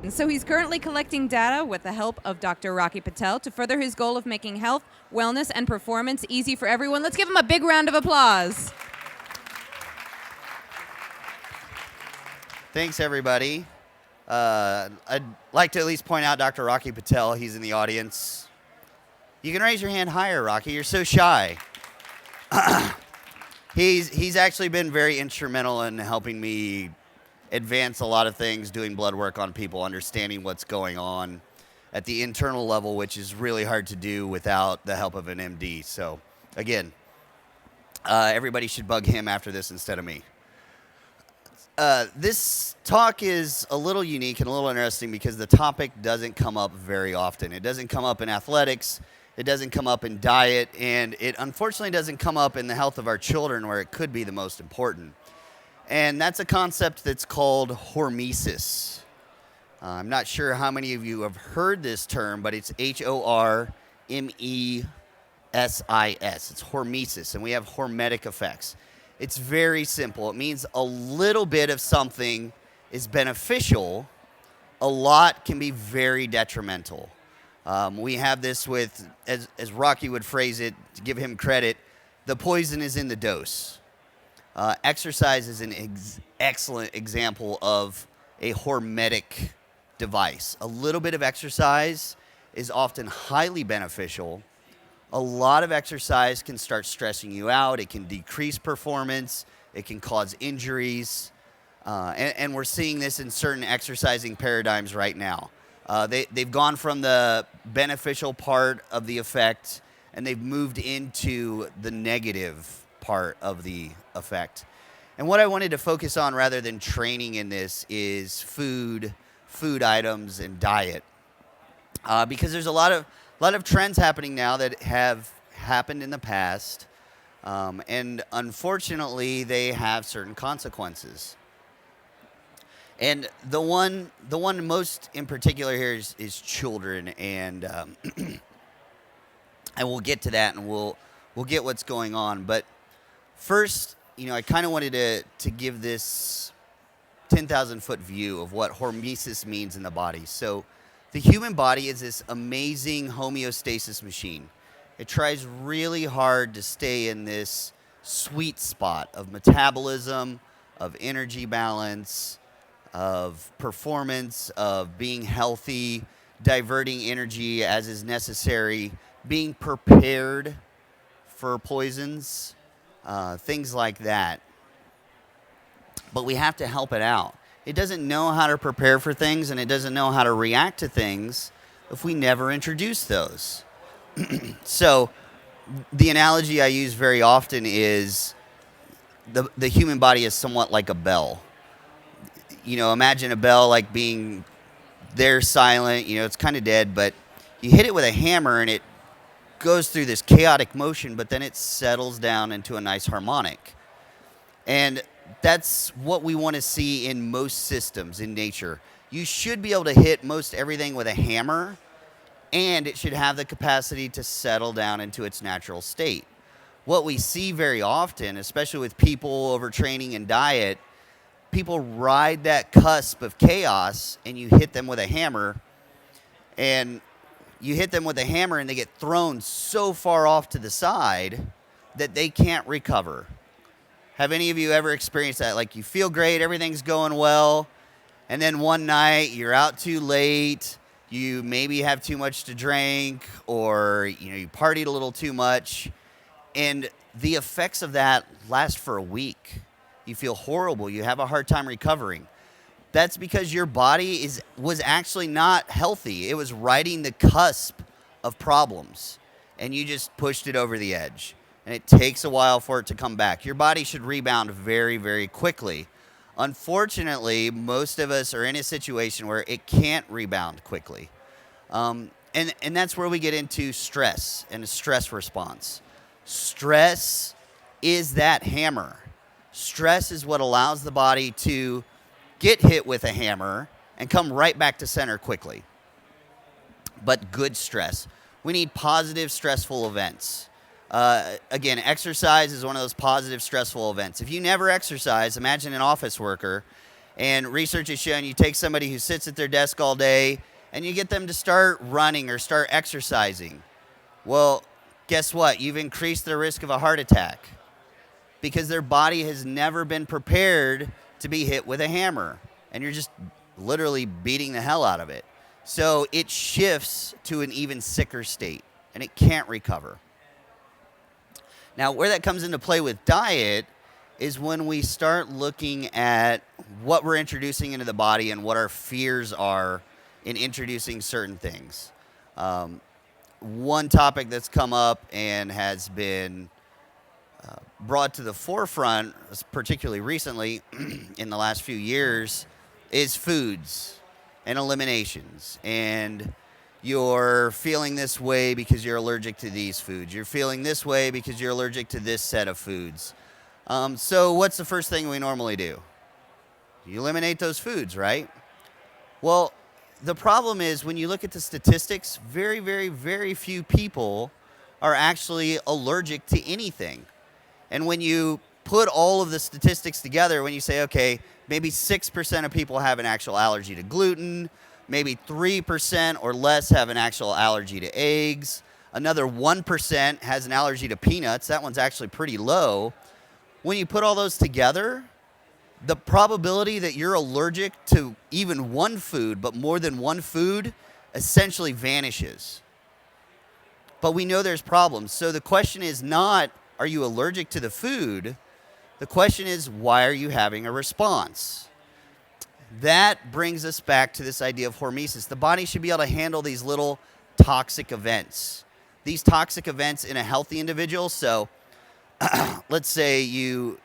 So he's currently collecting data with the help of Dr. Rocky Patel to further his goal of making health, wellness, and performance easy for everyone. Let's give him a big round of applause. Thanks, everybody. I'd like to at least point out Dr. Rocky Patel. He's in the audience. You can raise your hand higher, Rocky. You're so shy. He's actually been very instrumental in helping me advance a lot of things, doing blood work on people, understanding what's going on at the internal level, which is really hard to do without the help of an MD. So, again, everybody should bug him after this instead of me. This talk is a little unique and a little interesting because the topic doesn't come up very often. It doesn't come up in athletics. It doesn't come up in diet. And it unfortunately doesn't come up in the health of our children where it could be the most important. And that's a concept that's called hormesis. I'm not sure how many of you have heard this term, but it's Hormesis. It's hormesis, and we have hormetic effects. It's very simple. It means a little bit of something is beneficial. A lot can be very detrimental. We have this with, as Rocky would phrase it, to give him credit, the poison is in the dose. Exercise is an excellent example of a hormetic device. A little bit of exercise is often highly beneficial. A lot of exercise can start stressing you out. It can decrease performance. It can cause injuries. And we're seeing this in certain exercising paradigms right now. They've gone from the beneficial part of the effect, and they've moved into the negative part of the effect. And what I wanted to focus on rather than training in this is food items, and diet. Because there's a lot of trends happening now that have happened in the past, and unfortunately they have certain consequences. And the one most in particular here is children, and and we'll get to that, and we'll get what's going on. But first, I kind of wanted to give this 10,000-foot view of what hormesis means in the body. So the human body is this amazing homeostasis machine. It tries really hard to stay in this sweet spot of metabolism, of energy balance, of performance, of being healthy, diverting energy as is necessary, being prepared for poisons, things like that. But we have to help it out. It doesn't know how to prepare for things, and it doesn't know how to react to things if we never introduce those. So the analogy I use very often is the human body is somewhat like a bell. Imagine a bell like being there silent, it's kind of dead, but you hit it with a hammer and it goes through this chaotic motion, but then it settles down into a nice harmonic. And that's what we want to see in most systems in nature. You should be able to hit most everything with a hammer, and it should have the capacity to settle down into its natural state. What we see very often, especially with people overtraining and diet, people ride that cusp of chaos, and you hit them with a hammer, and they get thrown so far off to the side that they can't recover. Have any of you ever experienced that? Like, you feel great, everything's going well, and then one night you're out too late, you maybe have too much to drink, or you partied a little too much, and the effects of that last for a week. You feel horrible, you have a hard time recovering. That's because your body was actually not healthy. It was riding the cusp of problems, and you just pushed it over the edge. And it takes a while for it to come back. Your body should rebound very, very quickly. Unfortunately, most of us are in a situation where it can't rebound quickly. And that's where we get into stress and a stress response. Stress is that hammer. Stress is what allows the body to get hit with a hammer and come right back to center quickly. But good stress. We need positive, stressful events. Again, exercise is one of those positive, stressful events. If you never exercise, imagine an office worker, And research has shown you take somebody who sits at their desk all day and you get them to start running or start exercising. Well, guess what? You've increased their risk of a heart attack because their body has never been prepared to be hit with a hammer. And you're just literally beating the hell out of it. So it shifts to an even sicker state, and it can't recover. Now, where that comes into play with diet is when we start looking at what we're introducing into the body and what our fears are in introducing certain things. One topic that's come up and has been brought to the forefront, particularly recently in the last few years, is foods and eliminations. And you're feeling this way because you're allergic to these foods. You're feeling this way because you're allergic to this set of foods. So what's the first thing we normally do? You eliminate those foods, right? Well, the problem is when you look at the statistics, very, very, very few people are actually allergic to anything. And when you put all of the statistics together, when you say, okay, maybe 6% of people have an actual allergy to gluten, maybe 3% or less have an actual allergy to eggs, another 1% has an allergy to peanuts, that one's actually pretty low. When you put all those together, the probability that you're allergic to even one food, but more than one food, essentially vanishes. But we know there's problems. So the question is not, are you allergic to the food? The question is, why are you having a response? That brings us back to this idea of hormesis. The body should be able to handle these little toxic events. These toxic events in a healthy individual. So let's say you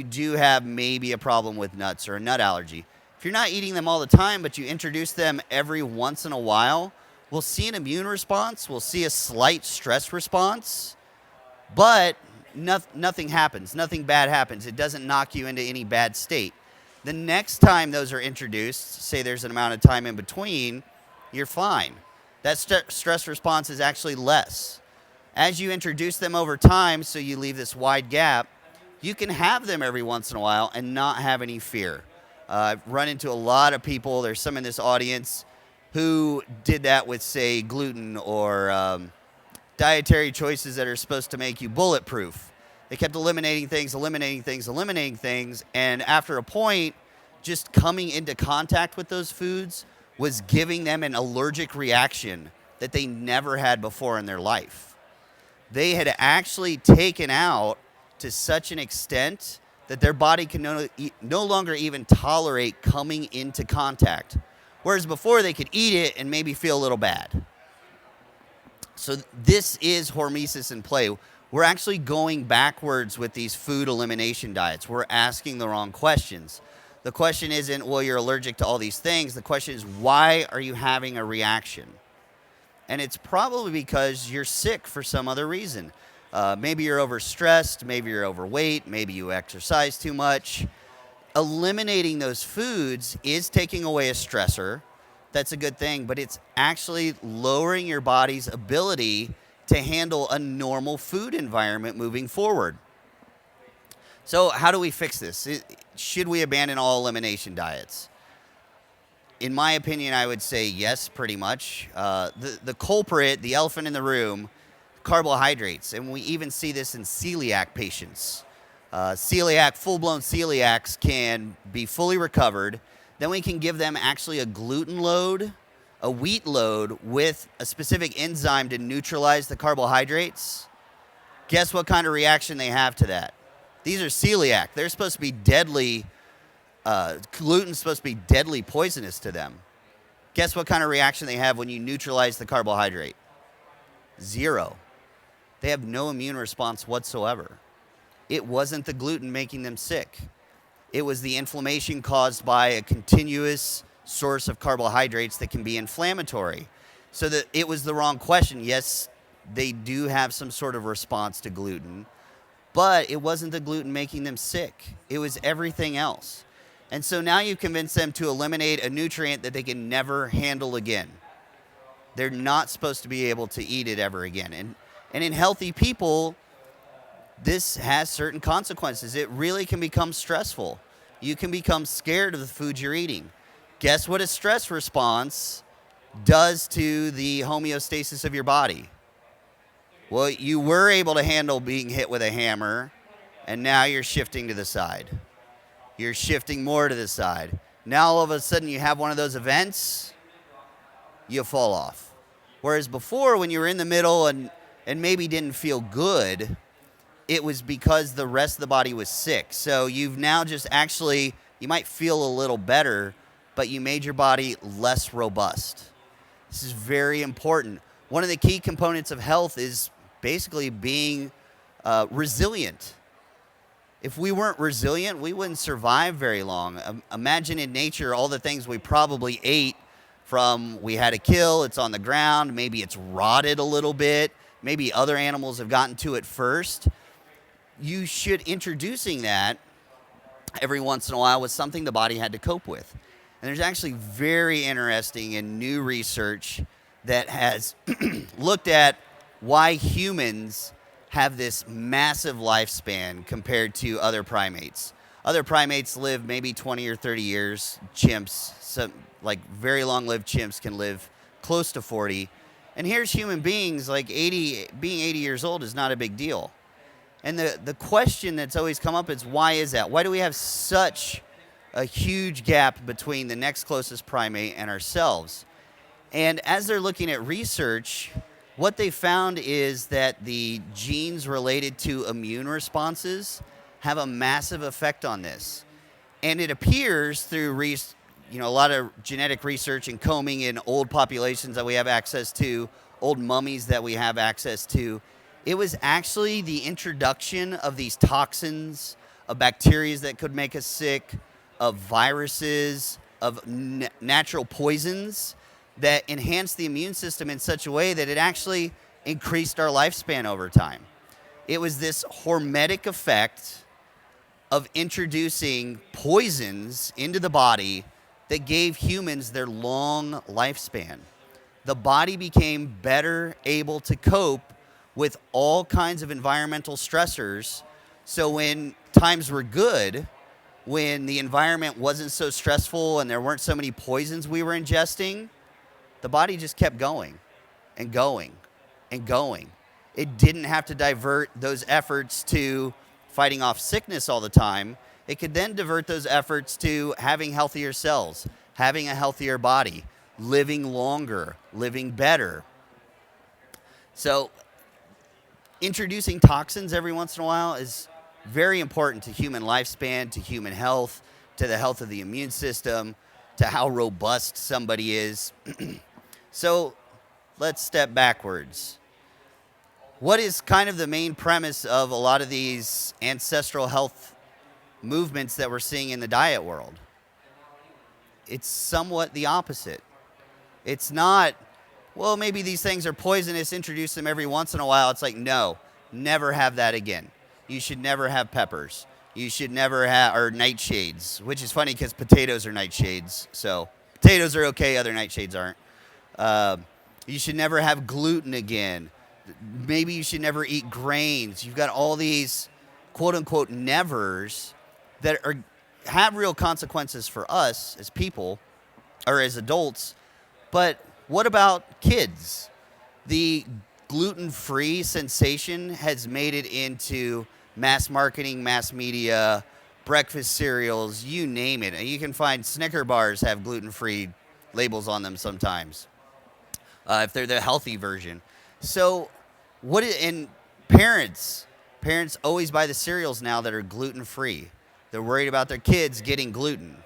do have maybe a problem with nuts or a nut allergy. If you're not eating them all the time, but you introduce them every once in a while, we'll see an immune response. We'll see a slight stress response, but nothing happens. Nothing bad happens. It doesn't knock you into any bad state. The next time those are introduced, say there's an amount of time in between, you're fine. That stress response is actually less. As you introduce them over time, so you leave this wide gap, you can have them every once in a while and not have any fear. I've run into a lot of people, there's some in this audience, who did that with, say, gluten or dietary choices that are supposed to make you bulletproof. They kept eliminating things, and after a point, just coming into contact with those foods was giving them an allergic reaction that they never had before in their life. They had actually taken out to such an extent that their body can no longer even tolerate coming into contact. Whereas before they could eat it and maybe feel a little bad. So this is hormesis in play. We're actually going backwards with these food elimination diets. We're asking the wrong questions. The question isn't, well, you're allergic to all these things. The question is, why are you having a reaction? And it's probably because you're sick for some other reason. Maybe you're overstressed, maybe you're overweight, maybe you exercise too much. Eliminating those foods is taking away a stressor. That's a good thing, but it's actually lowering your body's ability to handle a normal food environment moving forward. So how do we fix this? Should we abandon all elimination diets? In my opinion, I would say yes, pretty much. The culprit, the elephant in the room, carbohydrates, and we even see this in celiac patients. Full-blown celiacs can be fully recovered. Then we can give them actually a gluten load, a wheat load with a specific enzyme to neutralize the carbohydrates. Guess what kind of reaction they have to that? These are celiac. They're supposed to be deadly. Gluten's supposed to be deadly poisonous to them. Guess what kind of reaction they have when you neutralize the carbohydrate? Zero. They have no immune response whatsoever. It wasn't the gluten making them sick. It was the inflammation caused by a continuous source of carbohydrates that can be inflammatory. So that it was the wrong question. Yes, they do have some sort of response to gluten, but it wasn't the gluten making them sick. It was everything else. And so now you've convinced them to eliminate a nutrient that they can never handle again. They're not supposed to be able to eat it ever again. And in healthy people, this has certain consequences. It really can become stressful. you can become scared of the food you're eating. Guess what a stress response does to the homeostasis of your body? Well, you were able to handle being hit with a hammer, and now you're shifting to the side. You're shifting more to the side. Now all of a sudden you have one of those events, you fall off. Whereas before, when you were in the middle and maybe didn't feel good, it was because the rest of the body was sick. So you've now just actually, you might feel a little better, but you made your body less robust. This is very important. One of the key components of health is basically being resilient. If we weren't resilient, we wouldn't survive very long. Imagine in nature all the things we probably ate from we had a kill, it's on the ground, maybe it's rotted a little bit, maybe other animals have gotten to it first. You should introducing that every once in a while was something the body had to cope with. And there's actually very interesting and new research that has looked at why humans have this massive lifespan compared to other primates. Other primates live maybe 20 or 30 years. Chimps, like very long-lived chimps, can live close to 40. And here's human beings, like being 80 years old is not a big deal. And the question that's always come up is, why is that? Why do we have such a huge gap between the next closest primate and ourselves? And as they're looking at research, what they found is that the genes related to immune responses have a massive effect on this. And it appears through a lot of genetic research and combing in old populations that we have access to, old mummies that we have access to. It was actually the introduction of these toxins, of bacteria that could make us sick, of viruses, of natural poisons that enhanced the immune system in such a way that it actually increased our lifespan over time. It was this hormetic effect of introducing poisons into the body that gave humans their long lifespan. The body became better able to cope with all kinds of environmental stressors. So when times were good, when the environment wasn't so stressful and there weren't so many poisons we were ingesting, the body just kept going and going and going. It didn't have to divert those efforts to fighting off sickness all the time. It could then divert those efforts to having healthier cells, having a healthier body, living longer, living better. So introducing toxins every once in a while is very important to human lifespan, to human health, to the health of the immune system, to how robust somebody is. So let's step backwards. What is kind of the main premise of a lot of these ancestral health movements that we're seeing in the diet world? It's somewhat the opposite. It's not, well, maybe these things are poisonous, introduce them every once in a while. It's like, no, never have that again. You should never have peppers. You should never have, or nightshades, which is funny because potatoes are nightshades. So potatoes are okay, other nightshades aren't. You should never have gluten again. Maybe you should never eat grains. You've got all these quote unquote nevers that have real consequences for us as people or as adults. But what about kids? The gluten-free sensation has made it into mass marketing, mass media, breakfast cereals, you name it. And you can find Snicker bars have gluten-free labels on them sometimes, if they're the healthy version. So and parents always buy the cereals now that are gluten-free. They're worried about their kids getting gluten.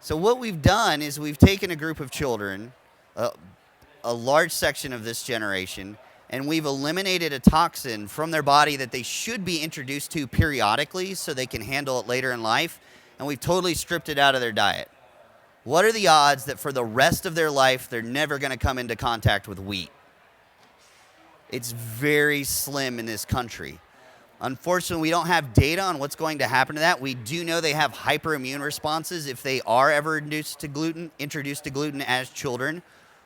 So what we've done is we've taken a group of children, a large section of this generation, and we've eliminated a toxin from their body that they should be introduced to periodically so they can handle it later in life, and we've totally stripped it out of their diet. What are the odds that for the rest of their life they're never going to come into contact with wheat? It's very slim in this country. Unfortunately, we don't have data on what's going to happen to that. We do know they have hyperimmune responses if they are ever introduced to gluten as children.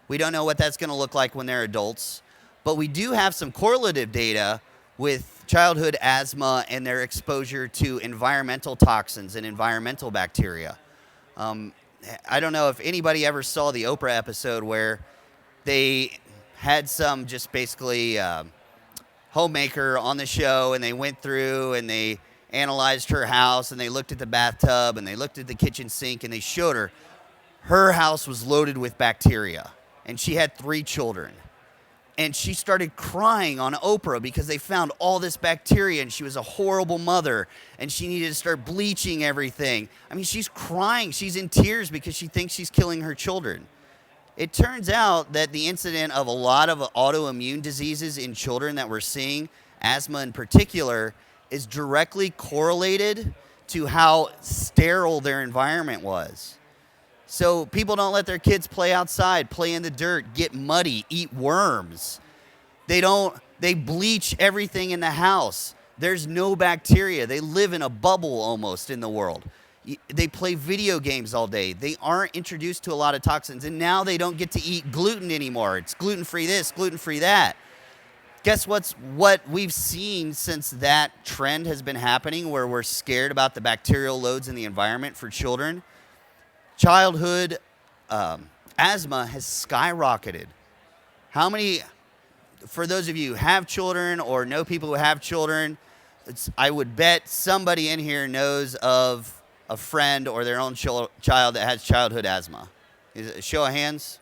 We don't know what that's going to look like when they're adults. But we do have some correlative data with childhood asthma and their exposure to environmental toxins and environmental bacteria. I don't know if anybody ever saw the Oprah episode where they had some just basically homemaker on the show, and they went through and they analyzed her house, and they looked at the bathtub, and they looked at the kitchen sink, and they showed her house was loaded with bacteria, and she had 3 children. And she started crying on Oprah because they found all this bacteria, and she was a horrible mother, and she needed to start bleaching everything. I mean, she's crying. She's in tears because she thinks she's killing her children. It turns out that the incident of a lot of autoimmune diseases in children that we're seeing, asthma in particular, is directly correlated to how sterile their environment was. So people don't let their kids play outside, play in the dirt, get muddy, eat worms. They bleach everything in the house. There's no bacteria. They live in a bubble almost in the world. They play video games all day. They aren't introduced to a lot of toxins, and now they don't get to eat gluten anymore. It's gluten-free this, gluten-free that. Guess what we've seen since that trend has been happening, where we're scared about the bacterial loads in the environment for children? Childhood asthma has skyrocketed. How many, for those of you who have children or know people who have children, I would bet somebody in here knows of a friend or their own child that has childhood asthma. Is it a show of hands?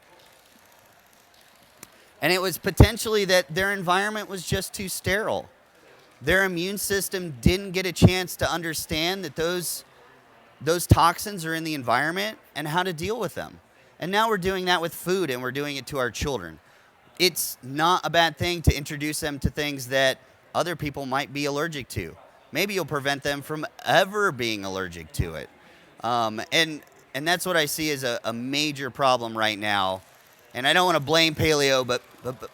And it was potentially that their environment was just too sterile. Their immune system didn't get a chance to understand that those toxins are in the environment and how to deal with them. And now we're doing that with food, and we're doing it to our children. It's not a bad thing to introduce them to things that other people might be allergic to. Maybe you'll prevent them from ever being allergic to it. And that's what I see as a major problem right now. And I don't want to blame paleo, but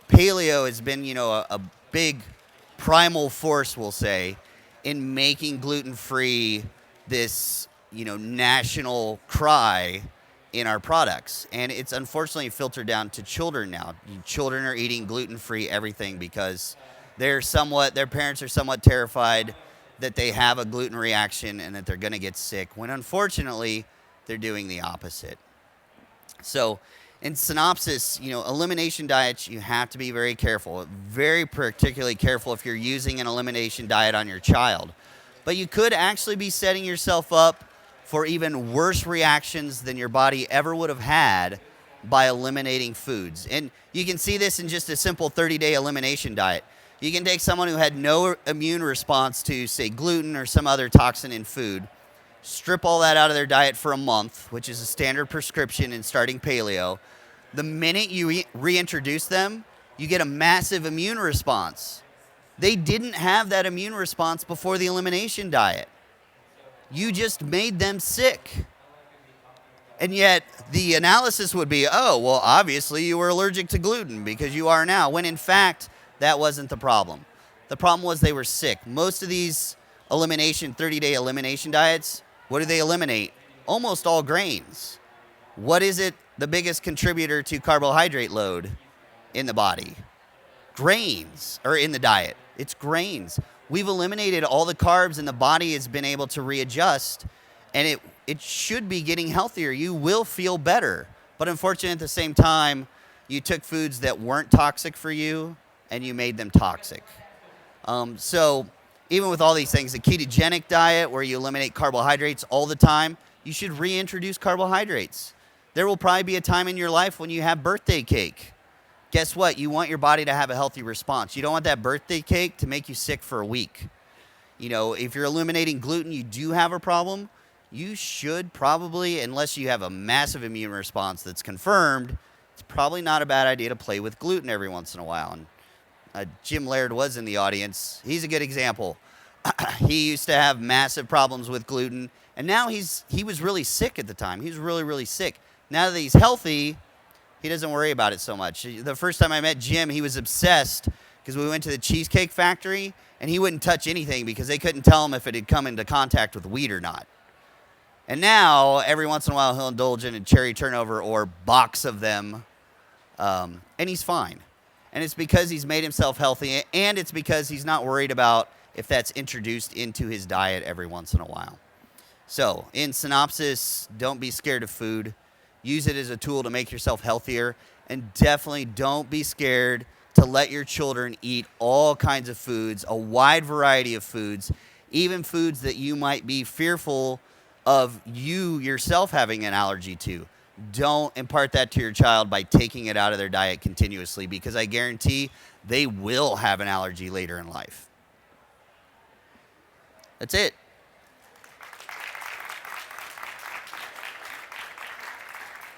paleo has been, a big primal force, we'll say, in making gluten-free this, national cry in our products. And it's unfortunately filtered down to children now. Children are eating gluten-free everything because their parents are somewhat terrified that they have a gluten reaction and that they're going to get sick, when unfortunately they're doing the opposite. So in synopsis, elimination diets, you have to be very careful, very particularly careful if you're using an elimination diet on your child. But you could actually be setting yourself up for even worse reactions than your body ever would have had by eliminating foods. And you can see this in just a simple 30-day elimination diet. You can take someone who had no immune response to, say, gluten or some other toxin in food, strip all that out of their diet for a month, which is a standard prescription in starting paleo. The minute you reintroduce them, you get a massive immune response. They didn't have that immune response before the elimination diet. You just made them sick. And yet the analysis would be, oh, well, obviously you were allergic to gluten because you are now, when in fact, that wasn't the problem. The problem was they were sick. Most of these 30-day elimination diets, what do they eliminate? Almost all grains. What is it, the biggest contributor to carbohydrate load in the body? Grains, or in the diet. It's grains. We've eliminated all the carbs, and the body has been able to readjust, and it should be getting healthier. You will feel better. But unfortunately, at the same time, you took foods that weren't toxic for you, and you made them toxic. So even with all these things, the ketogenic diet where you eliminate carbohydrates all the time, you should reintroduce carbohydrates. There will probably be a time in your life when you have birthday cake. Guess what? You want your body to have a healthy response. You don't want that birthday cake to make you sick for a week. If you're eliminating gluten, you do have a problem. You should probably, unless you have a massive immune response that's confirmed, it's probably not a bad idea to play with gluten every once in a while. And Jim Laird was in the audience. He's a good example. He used to have massive problems with gluten, and now he was really sick at the time. He was really, really sick. Now that he's healthy, he doesn't worry about it so much. The first time I met Jim, he was obsessed because we went to the Cheesecake Factory, and he wouldn't touch anything because they couldn't tell him if it had come into contact with wheat or not. And now, every once in a while, he'll indulge in a cherry turnover or box of them, and he's fine. And it's because he's made himself healthy, and it's because he's not worried about if that's introduced into his diet every once in a while. So, in synopsis, don't be scared of food. Use it as a tool to make yourself healthier. And definitely don't be scared to let your children eat all kinds of foods, a wide variety of foods, even foods that you might be fearful of you yourself having an allergy to. Don't impart that to your child by taking it out of their diet continuously, because I guarantee they will have an allergy later in life. That's it.